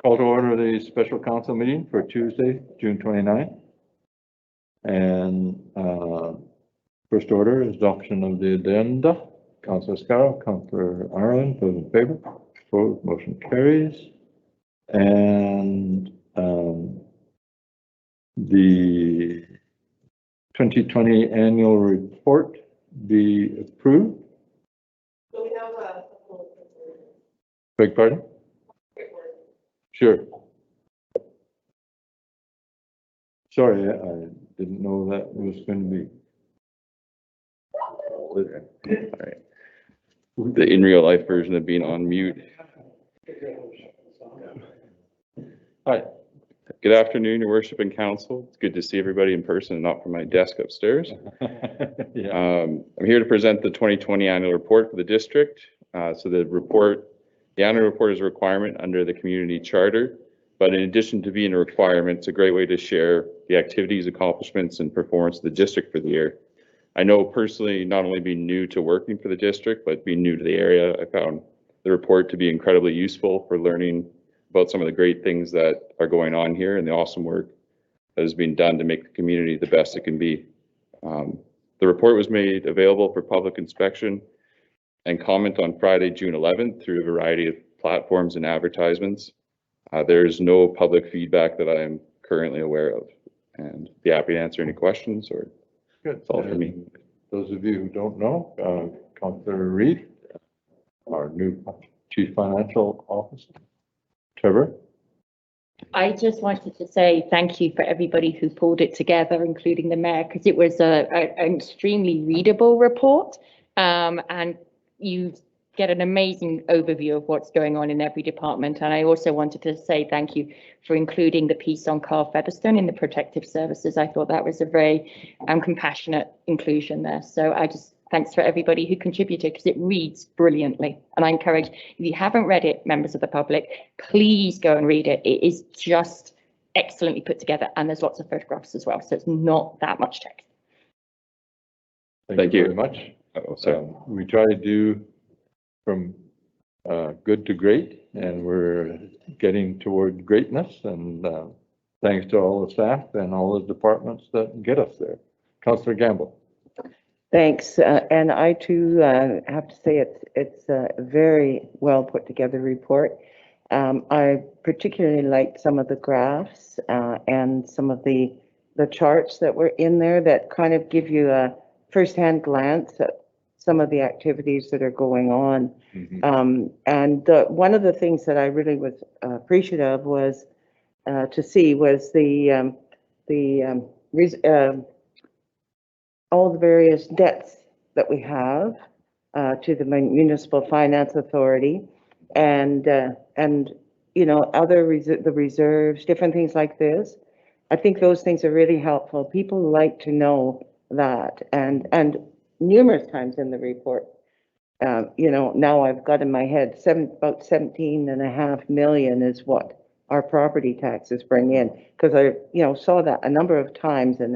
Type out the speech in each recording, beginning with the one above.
Call to order the special council meeting for Tuesday, June 29th. And first order is adoption of the agenda. Councilor Scarrow, Councilor Ireland, those in favor. Opposed, motion carries. And the 2020 annual report be approved. So we have a. Beg pardon? Sure. Sorry, I didn't know that was going to be. All right. The in real life version of being on mute. Hi. Good afternoon, Your Worship and Council. It's good to see everybody in person and not from my desk upstairs. Yeah. I'm here to present the 2020 annual report for the district. So the annual report is a requirement under the community charter, but in addition to being a requirement, it's a great way to share the activities, accomplishments, and performance of the district for the year. I know personally, not only being new to working for the district, but being new to the area, I found the report to be incredibly useful for learning about some of the great things that are going on here and the awesome work that is being done to make the community the best it can be. The report was made available for public inspection and comment on Friday, June 11th through a variety of platforms and advertisements. There's no public feedback that I am currently aware of, and be happy to answer any questions, or Good. that's all for me. Those of you who don't know, Councilor Reid, our new Chief Financial Officer. Trevor? I just wanted to say thank you for everybody who pulled it together, including the mayor, because it was an extremely readable report. And you get an amazing overview of what's going on in every department. And I also wanted to say thank you for including the piece on Carl Featherstone in the protective services. I thought that was a very compassionate inclusion there. So thanks for everybody who contributed, because it reads brilliantly. And I encourage, if you haven't read it, members of the public, please go and read it. It is just excellently put together, and there's lots of photographs as well. So it's not that much text. Thank you very much. Oh, sorry. We try to do from good to great, and we're getting toward greatness. And thanks to all the staff and all the departments that get us there. Councilor Gamble. Thanks, and I too have to say it's a very well put together report. I particularly liked some of the graphs and some of the charts that were in there that kind of give you a first-hand glance at some of the activities that are going on. Mm-hmm. And one of the things that I really was appreciative of was all the various debts that we have to the Municipal Finance Authority, and you know, the reserves, different things like this. I think those things are really helpful. People like to know that, and numerous times in the report, you know, now I've got in my head about 17.5 million is what our property taxes bring in, because I, you know, saw that a number of times, and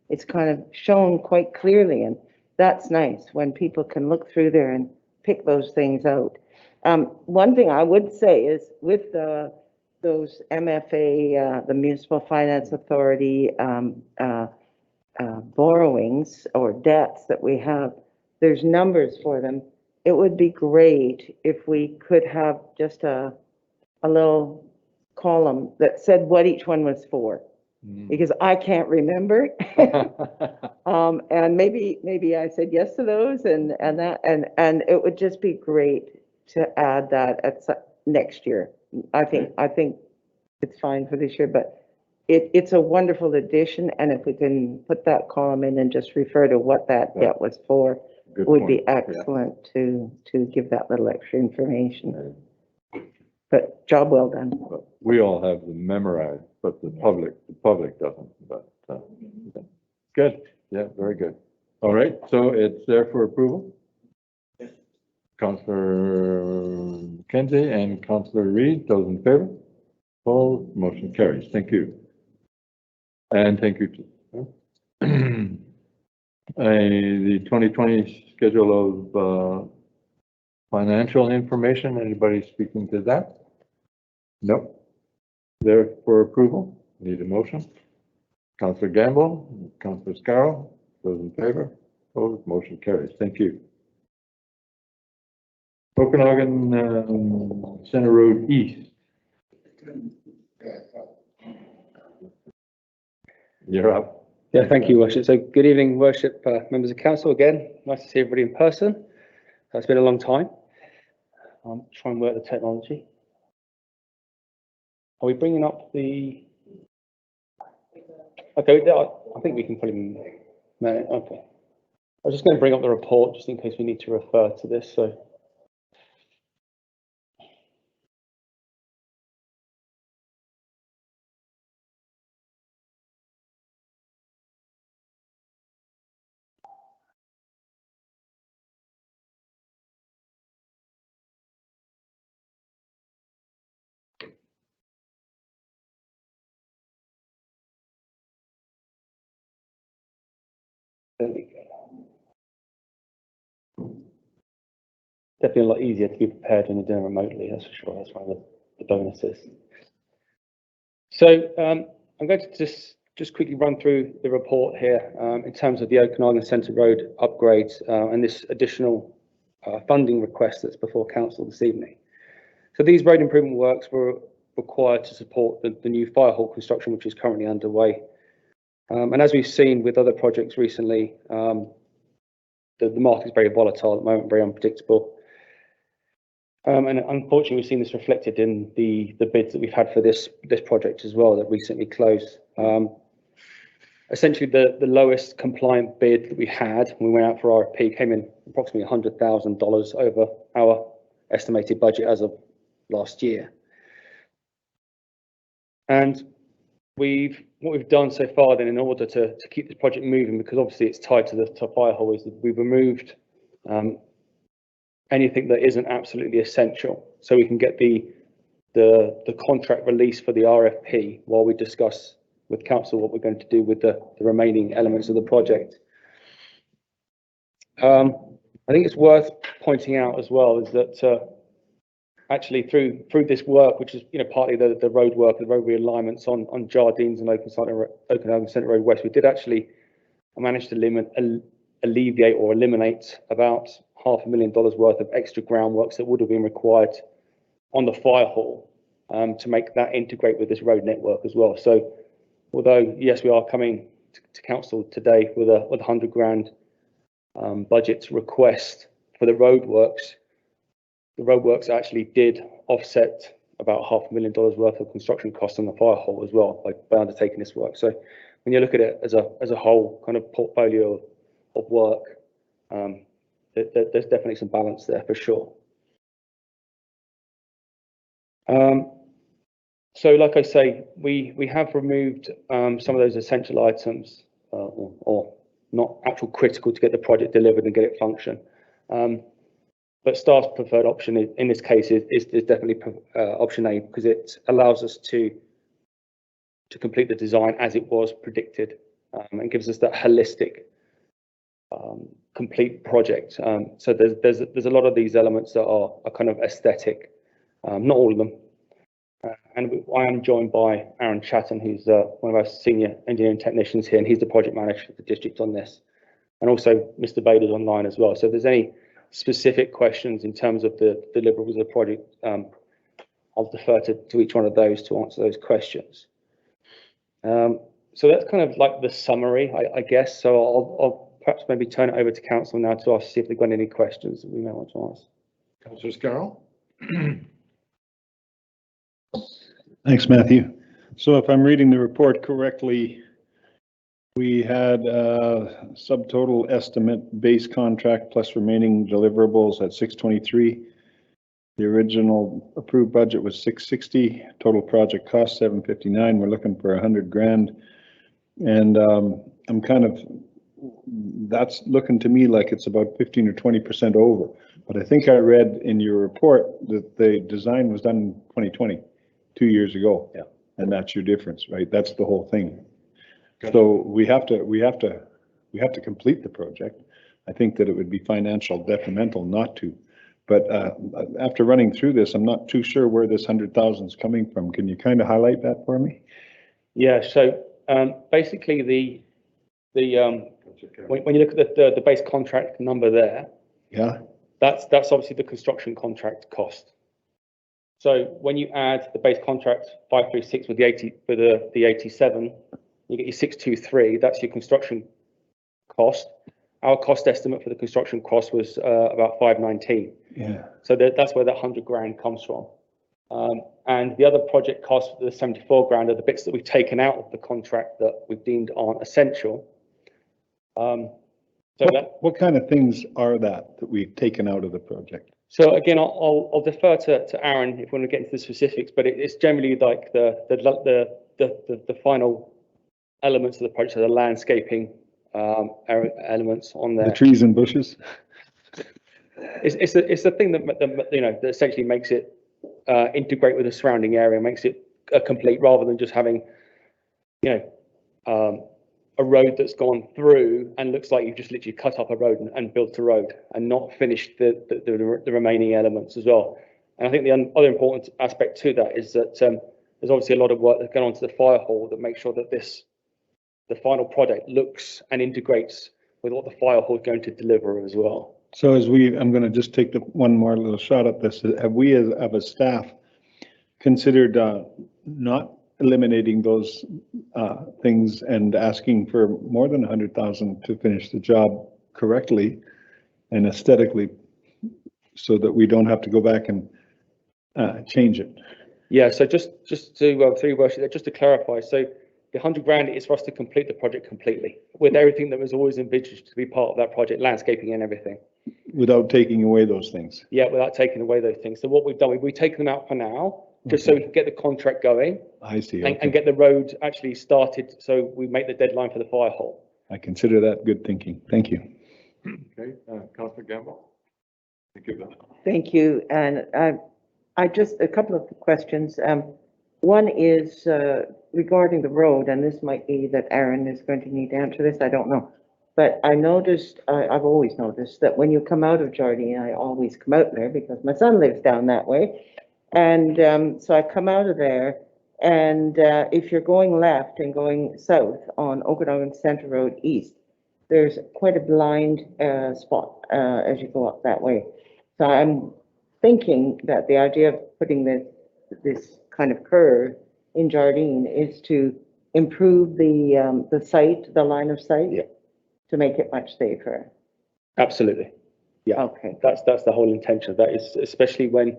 it's kind of shown quite clearly, and that's nice when people can look through there and pick those things out. One thing I would say is with those MFA, the Municipal Finance Authority borrowings or debts that we have, there's numbers for them. It would be great if we could have just a little column that said what each one was for. Because I can't remember. And maybe I said yes to those, and it would just be great to add that at next year. I think it's fine for this year, but it's a wonderful addition, and if we can put that column in and just refer to what that debt was for, would be excellent. Yeah. to give that little extra information. But job well done. But we all have them memorized, but the public doesn't. But good. Yeah, very good. All right, so it's there for approval. Councilor McKenzie and Councilor Reid, those in favor? Opposed, motion carries. Thank you. And thank you to the 2020 schedule of financial information. Anybody speaking to that? Nope. There for approval? Need a motion? Councillor Gamble, Councillor Scarrow, those in favor? Opposed, motion carries. Thank you. Okanagan Center Road East. You're up. Yeah, thank you, Worship. So good evening, Worship, members of council again. Nice to see everybody in person. It's been a long time. I'm trying to work the technology. Are we bringing up the? Okay, I think we can probably. Okay. I was just going to bring up the report just in case we need to refer to this. So. There we go. Definitely a lot easier to be prepared when you're doing remotely, that's for sure. That's one of the bonuses. So I'm going to just quickly run through the report here in terms of the Okanagan Centre Road upgrades and this additional funding request that's before council this evening. So these road improvement works were required to support the new fire hall construction, which is currently underway. And as we've seen with other projects recently, the market is very volatile at the moment, very unpredictable. And unfortunately, we've seen this reflected in the bids that we've had for this project as well that recently closed. Essentially, the lowest compliant bid that we had when we went out for RFP came in approximately $100,000 over our estimated budget as of last year. And what we've done so far then in order to keep this project moving, because obviously it's tied to the fire hall, is that we've removed anything that isn't absolutely essential, so we can get the contract release for the RFP while we discuss with council what we're going to do with the remaining elements of the project. I think it's worth pointing out as well is that actually through this work, which is partly the road work, the road realignments on Jardines and Okanagan Centre Road West, we did actually manage to alleviate or eliminate about $500,000 worth of extra groundworks that would have been required on the fire hall to make that integrate with this road network as well. So although yes, we are coming to council today with a $100,000 budget request for the roadworks, the roadworks actually did offset about $500,000 worth of construction costs on the fire hall as well by undertaking this work. So when you look at it as a whole kind of portfolio of work, there's definitely some balance there for sure. So like I say, we have removed some of those essential items or not actual critical to get the project delivered and get it function. But staff's preferred option in this case is definitely option A, because it allows us to complete the design as it was predicted and gives us that holistic complete project. So there's a lot of these elements that are kind of aesthetic, not all of them. And I am joined by Aaron Chatton, who's one of our senior engineering technicians here, and he's the project manager for the district on this. And also Mr. Bader's online as well. So if there's any specific questions in terms of the deliverables of the project, I'll defer to each one of those to answer those questions. So that's kind of like the summary, I guess. So I'll perhaps maybe turn it over to council now to ask, see if they've got any questions that we may want to ask. Councillor Scarrow. Thanks, Matthew. So if I'm reading the report correctly, we had a subtotal estimate base contract plus remaining deliverables at 623. The original approved budget was 660. Total project cost 759. We're looking for $100,000, and I'm kind of, that's looking to me like it's about 15 or 20% over. But I think I read in your report that the design was done in 2020, 2 years ago. Yeah. And that's your difference, right? That's the whole thing. So we have to complete the project. I think that it would be financial detrimental not to, But after running through this, I'm not too sure where this 100,000 is coming from. Can you kind of highlight that for me? Yeah, so basically when you look at the base contract number there, Yeah, that's obviously the construction contract cost. So when you add the base contract 536 with the 87, you get your 623. That's your construction cost. Our cost estimate for the construction cost was about 519. yeah. So that's where that 100 grand comes from. And the other project costs, the 74 grand, are the bits that we've taken out of the contract that we've deemed aren't essential. What kind of things are that we've taken out of the project? So again, I'll defer to Aaron if we want to get into the specifics, but it's generally like the final elements of the project, so the landscaping elements on there. The trees and bushes? It's the thing that that essentially makes it integrate with the surrounding area, makes it a complete, rather than just having a road that's gone through and looks like you've just literally cut up a road and built a road and not finished the remaining elements as well. And I think the other important aspect to that is that there's obviously a lot of work that's gone onto the fire hall that makes sure that the final product looks and integrates with what the fire hall is going to deliver as well. So I'm going to just take one more little shot at this. Have we as a staff considered not eliminating those things and asking for more than 100,000 to finish the job correctly and aesthetically, so that we don't have to go back and change it? Yeah, so just to clarify, so the 100 grand is for us to complete the project completely with everything that was always envisaged to be part of that project, landscaping and everything. Without taking away those things? Yeah, without taking away those things. So what we've done, we've taken them out for now, just so we can get the contract going. I see. And Okay. get the road actually started, so we make the deadline for the fire hall. I consider that good thinking. Thank you. Okay, Councillor Gamble? Thank you, Ben. Thank you. And I just, a couple of questions. One is regarding the road, and this might be that Aaron is going to need to answer this, I don't know. But I noticed, I've always noticed that when you come out of Jardine, I always come out there because my son lives down that way. And so I come out of there, and if you're going left and going south on Okanagan Center Road East, there's quite a blind spot as you go up that way. So I'm thinking that the idea of putting this kind of curve in Jardine is to improve the sight, the line of sight, Yeah. to make it much safer. Absolutely. Yeah. Okay. That's the whole intention of that, is especially when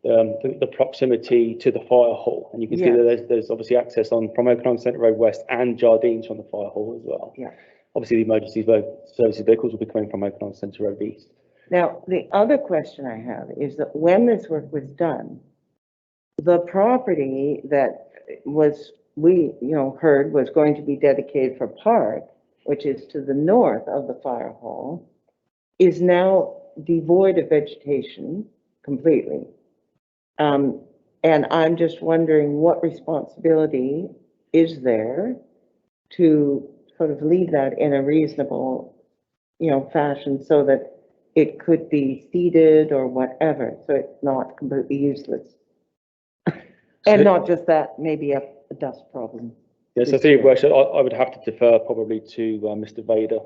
the proximity to the fire hall. And you can see Yeah. that there's obviously access from Okanagan Centre Road West and Jardines from the fire hall as well. Yeah. Obviously, the emergency services vehicles will be coming from Okanagan Centre Road East. Now, the other question I have is that when this work was done, the property that we heard was going to be dedicated for park, which is to the north of the fire hall, is now devoid of vegetation completely. And I'm just wondering what responsibility is there to sort of leave that in a reasonable, fashion so that it could be seeded or whatever, so it's not completely useless. And not just that, maybe a dust problem. Yes, I think, Worship, I would have to defer probably to Mr. Vader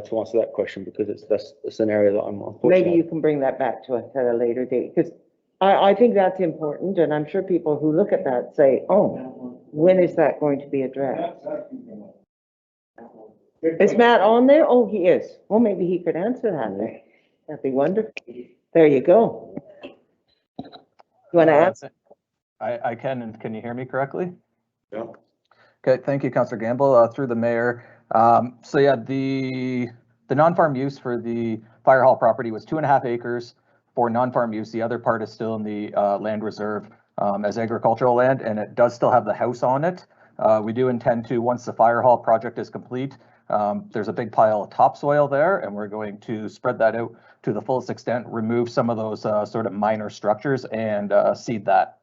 to answer that question, because that's an area that I'm unfortunately. Maybe you can bring that back to us at a later date, because I think that's important, and I'm sure people who look at that say, oh, when is that going to be addressed? Is Matt on there? Oh, he is. Well, maybe he could answer that then. That'd be wonderful. There you go. You want to answer? I can, and can you hear me correctly? Yeah. Okay, thank you, Councillor Gamble, through the mayor. So yeah, the non-farm use for the fire hall property was 2.5 acres for non-farm use. The other part is still in the land reserve as agricultural land, and it does still have the house on it. We do intend to, once the fire hall project is complete, there's a big pile of topsoil there, and we're going to spread that out to the fullest extent, remove some of those sort of minor structures, and seed that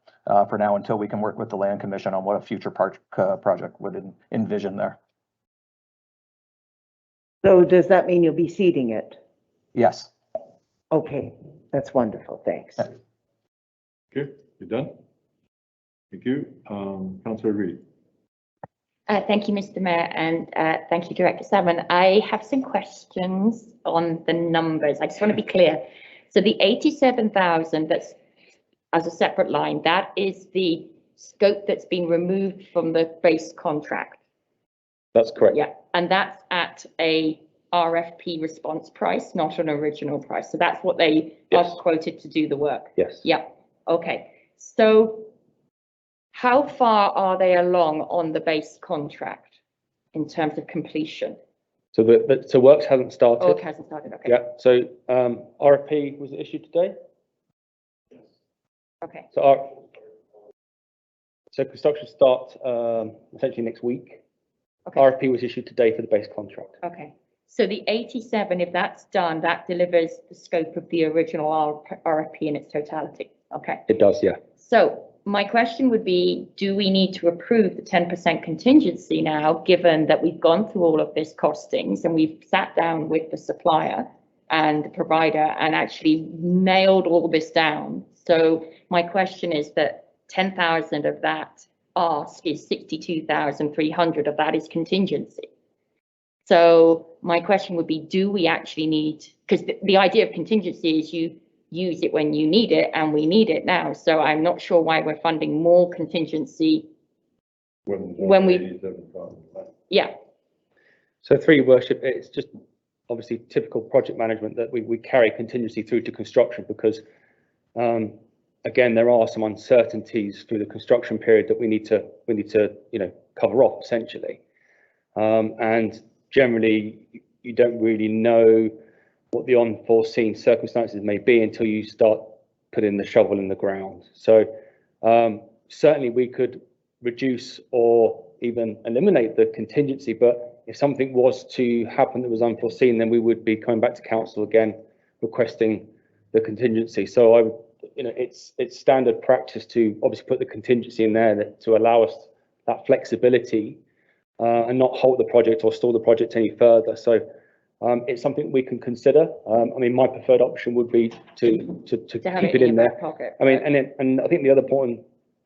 for now until we can work with the Land Commission on what a future project would envision there. So does that mean you'll be seeding it? Yes. Okay, that's wonderful, thanks. Okay, you done? Thank you. Councillor Reid. Thank you, Mr. Mayor, and thank you, Director Salmon. I have some questions on the numbers. I just want to be clear. So the 87,000 that's as a separate line, that is the scope that's been removed from the base contract. That's correct. Yeah, and that's at a RFP response price, not an original price. So that's what they Yes. are quoted to do the work. Yes. Yeah, okay. So how far are they along on the base contract in terms of completion? So so works hasn't started. Oh, it hasn't started, okay. Yeah, so RFP was issued today. Okay, So construction starts essentially next week. okay, RFP was issued today for the base contract. okay. So the 87, if that's done, that delivers the scope of the original RFP in its totality, okay? It does, yeah. So my question would be, do we need to approve the 10% contingency now, given that we've gone through all of this costings and we've sat down with the supplier and the provider and actually nailed all this down? So my question is that 10,000 of that ask is 62,300 of that is contingency. So my question would be, do we actually need, because the idea of contingency is you use it when you need it, and we need it now. So I'm not sure why we're funding more contingency. When we- Yeah, So through your worship, it's just obviously typical project management that we carry contingency through to construction because again, there are some uncertainties through the construction period that we need to cover off essentially. And generally you don't really know what the unforeseen circumstances may be until you start putting the shovel in the ground. So certainly we could reduce or even eliminate the contingency, but if something was to happen that was unforeseen, then we would be coming back to council again, requesting the contingency. So I would, it's standard practice to obviously put the contingency in there to allow us that flexibility and not halt the project or stall the project any further. So it's something we can consider. I mean, my preferred option would be to have keep it in your there. back pocket. I mean, and I think the other point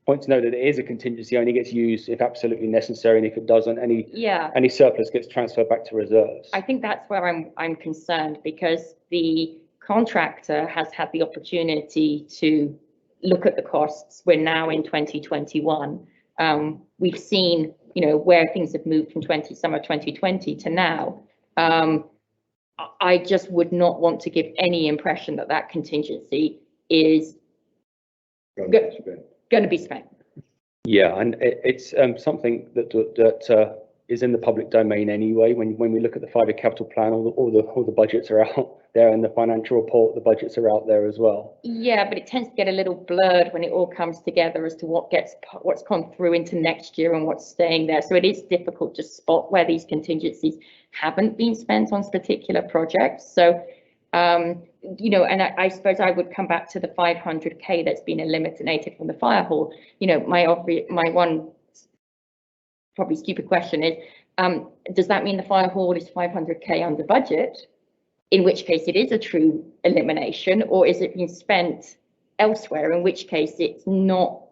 to note that it is a contingency, only gets used if absolutely necessary, and if it doesn't, any surplus gets transferred back to reserves. I think that's where I'm concerned, because the contractor has had the opportunity to look at the costs. We're now in 2021. We've seen, where things have moved from summer 2020 to now. I just would not want to give any impression that that contingency is going to be spent. Yeah, and it's something that is in the public domain anyway. When we look at the 5-year capital plan, all the budgets are out there, and the financial report, the budgets are out there as well. Yeah, but it tends to get a little blurred when it all comes together as to what's gone through into next year and what's staying there. So it is difficult to spot where these contingencies haven't been spent on particular projects. So, and I suppose I would come back to the 500K that's been eliminated from the fire hall. My one probably stupid question is, does that mean the fire hall is 500K under budget? In which case it is a true elimination, or is it being spent elsewhere? In which case it's not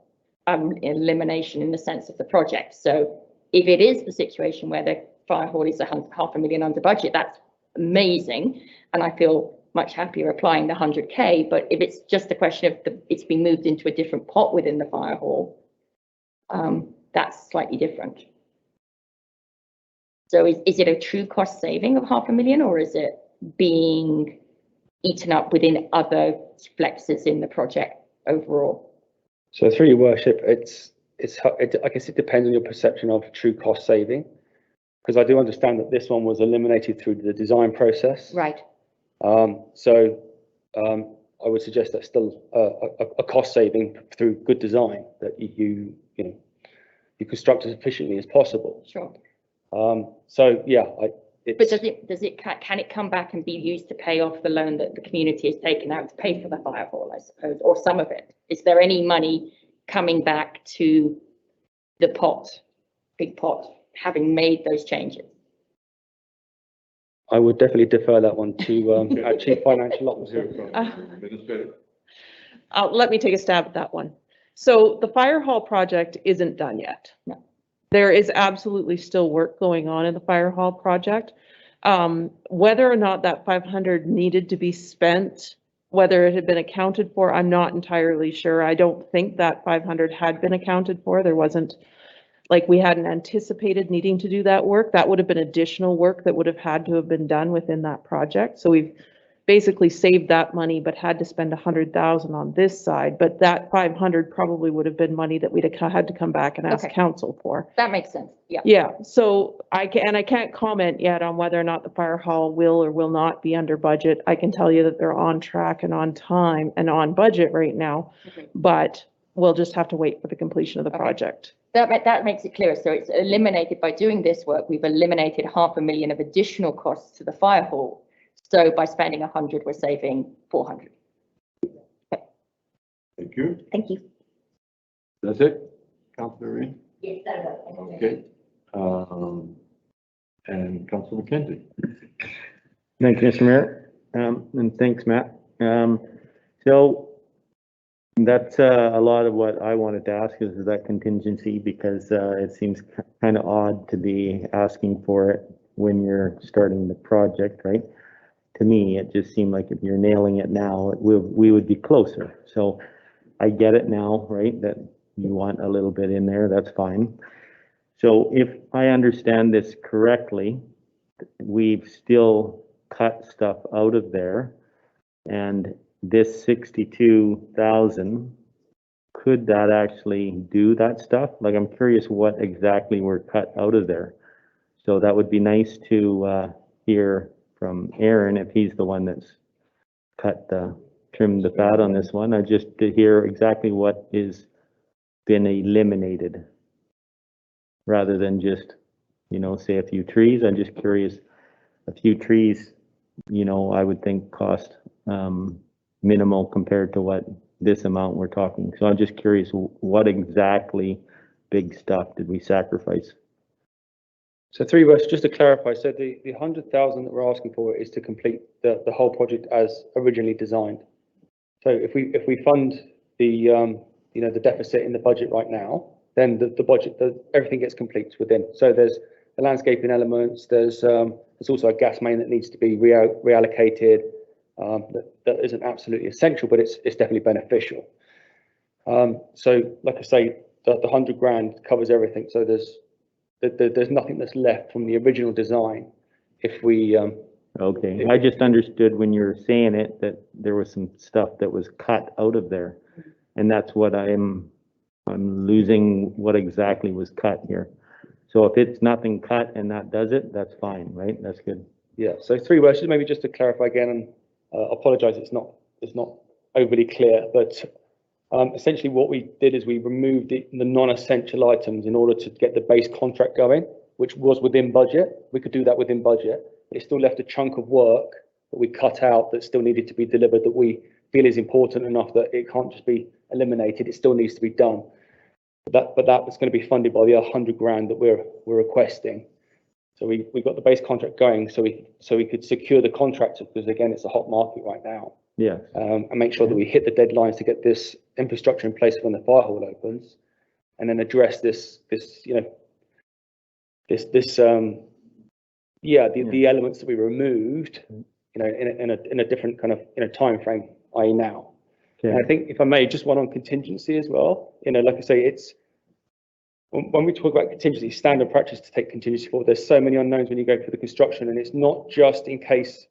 elimination in the sense of the project. So if it is the situation where the fire hall is $500,000 under budget, that's amazing, and I feel much happier applying the 100K. But if it's just a question of it's been moved into a different pot within the fire hall, that's slightly different. So is it a true cost saving of $500,000, or is it being eaten up within other flexes in the project overall? So through your worship, I guess it depends on your perception of true cost saving, because I do understand that this one was eliminated through the design process. Right. So I would suggest that's still a cost saving through good design, that you construct as efficiently as possible. Sure. So yeah, But can it come back and be used to pay off the loan that the community has taken out to pay for the fire hall, I suppose, or some of it? Is there any money coming back to the pot, big pot, having made those changes? I would definitely defer that one to our Chief Financial Officer. Administrator. Let me take a stab at that one. So the fire hall project isn't done yet. No. There is absolutely still work going on in the fire hall project. Whether or not that 500 needed to be spent, whether it had been accounted for, I'm not entirely sure. I don't think that 500 had been accounted for. There wasn't, like, we hadn't anticipated needing to do that work. That would have been additional work that would have had to have been done within that project. So we've basically saved that money, but had to spend 100,000 on this side. But that 500 probably would have been money that we'd have had to come back and ask Okay. council for. That makes sense. Yeah. Yeah, so I can't comment yet on whether or not the fire hall will or will not be under budget. I can tell you that they're on track and on time and on budget right now, Okay. but we'll just have to wait for the completion of the Okay. project. That makes it clear. So it's eliminated by doing this work. We've eliminated 500,000 of additional costs to the fire hall. So by spending 100, we're saving 400. Thank you. Thank you. That's it, Councillor Reed? Yes, Okay. And Councillor McKenzie? Thank you, Mr. Mayor, and thanks, Matt. So that's a lot of what I wanted to ask is that contingency, because it seems kind of odd to be asking for it when you're starting the project, right? To me, it just seemed like if you're nailing it now, we would be closer. So I get it now, right, that you want a little bit in there, that's fine. So if I understand this correctly, we've still cut stuff out of there, and this 62,000, could that actually do that stuff? Like, I'm curious what exactly we're cut out of there. So that would be nice to hear from Aaron if he's the one that's trimmed the fat on this one. I just to hear exactly what is been eliminated, rather than just, say a few trees. I'm just curious, a few trees, I would think cost minimal compared to what this amount we're talking. So I'm just curious, what exactly big stuff did we sacrifice? So three words, just to clarify, so the 100,000 that we're asking for is to complete the whole project as originally designed. So if we fund the the deficit in the budget right now, then the budget, everything gets complete within. So there's the landscaping elements, there's also a gas main that needs to be reallocated. That isn't absolutely essential, but it's definitely beneficial. So like I say, the 100 grand covers everything. So there's nothing that's left from the original design. If we Okay, I just understood when you were saying it that there was some stuff that was cut out of there, and that's what I'm losing what exactly was cut here. So if it's nothing cut and that does it, that's fine, right? That's good. Yeah. So three words, maybe just to clarify again, and apologize, it's not overly clear, but essentially what we did is we removed the non-essential items in order to get the base contract going, which was within budget. We could do that within budget, but it still left a chunk of work that we cut out that still needed to be delivered, that we feel is important enough that it can't just be eliminated. It still needs to be done. But that was going to be funded by the 100 grand that we're requesting. So we got the base contract going, so we could secure the contractor, because again, it's a hot market right now. Yes. And make sure that we hit the deadlines to get this infrastructure in place when the fire hall opens, and then address the elements that we removed, in a different kind of time frame, i.e. now. Okay. And I think, if I may, just one on contingency as well. Like I say, it's when we talk about contingency, standard practice to take contingency forward. There's so many unknowns when you go for the construction, and it's not just in case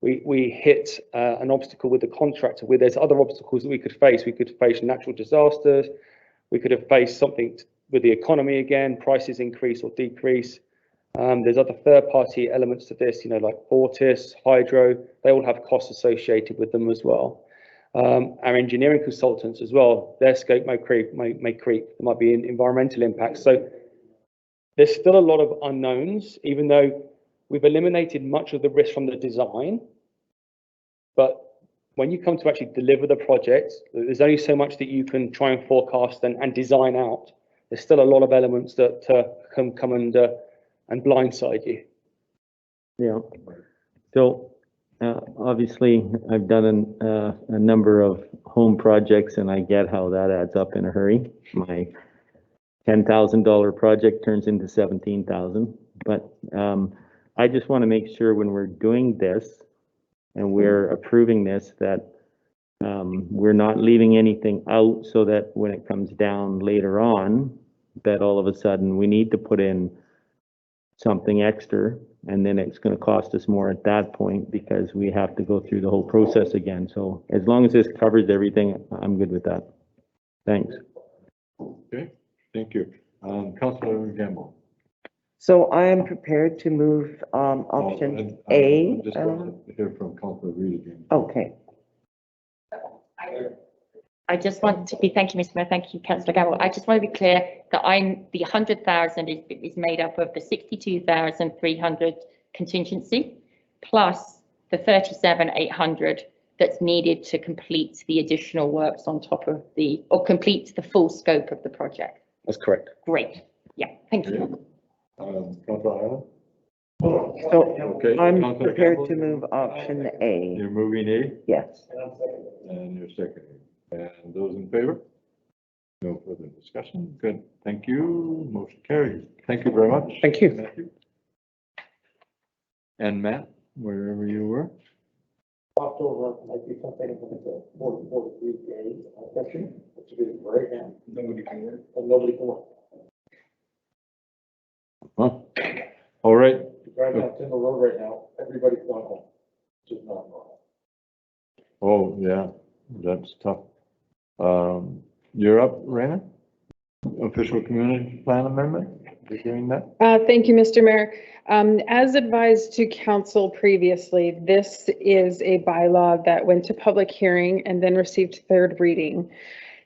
we hit an obstacle with the contractor. Where there's other obstacles that we could face. We could face natural disasters. We could have faced something with the economy again, prices increase or decrease. There's other third-party elements to this, like Fortis, Hydro. They all have costs associated with them as well. Our engineering consultants as well, their scope may creep. There might be environmental impacts. So there's still a lot of unknowns, even though we've eliminated much of the risk from the design. But when you come to actually deliver the project, there's only so much that you can try and forecast and design out. There's still a lot of elements that come and blindside you. Yeah. So, obviously, I've done a number of home projects and I get how that adds up in a hurry. My $10,000 project turns into 17,000, but, I just want to make sure when we're doing this and we're approving this, that, we're not leaving anything out so that when it comes down later on, that all of a sudden we need to put in something extra, and then it's gonna cost us more at that point because we have to go through the whole process again. So as long as this covers everything, I'm good with that. Thanks. Okay, thank you. Councillor Gamble. So I am prepared to move, option A. Just want to hear from Councillor Reid again. Okay, I just want to be, thank you, Mr. Mayor, thank you, councillor Gamble. I just want to be clear that the 100,000 is made up of the 62,300 contingency plus the 37,800 that's needed to complete the additional works on top of or complete the full scope of the project. That's correct. Great. Yeah, thank you. Councillor Island? so Okay. I'm Councillor prepared Campbell, to move option A. You're moving A Yes. and you're seconding. And those in favor? No further discussion. Good. Thank you. Motion carries. Thank you very much. Thank you. Matthew. And Matt, wherever you were. October might be something with the 43 days session, which is right now. Nobody can work. And nobody can work. Huh? All right. Right now, Timber Road right now, everybody's going home, which is not normal. Oh, yeah, that's tough. You're up, Raina? Official community plan amendment, you're doing that? Thank you, Mr. Mayor. As advised to council previously, this is a bylaw that went to public hearing and then received third reading.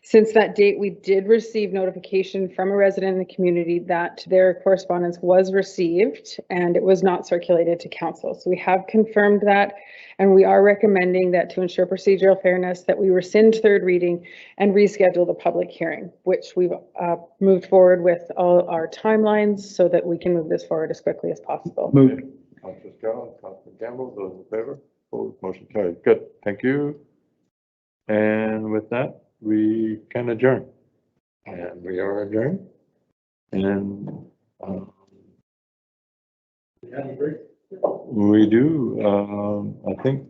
Since that date, we did receive notification from a resident in the community that their correspondence was received and it was not circulated to council. So we have confirmed that, and we are recommending that to ensure procedural fairness that we rescind third reading and reschedule the public hearing, which we've moved forward with all our timelines so that we can move this forward as quickly as possible. Move. Councillor Scarrow, Councillor Gamble, those in favor? Opposed, motion carried. Good, thank you. And with that, we can adjourn. And we are adjourned. And we do, I think,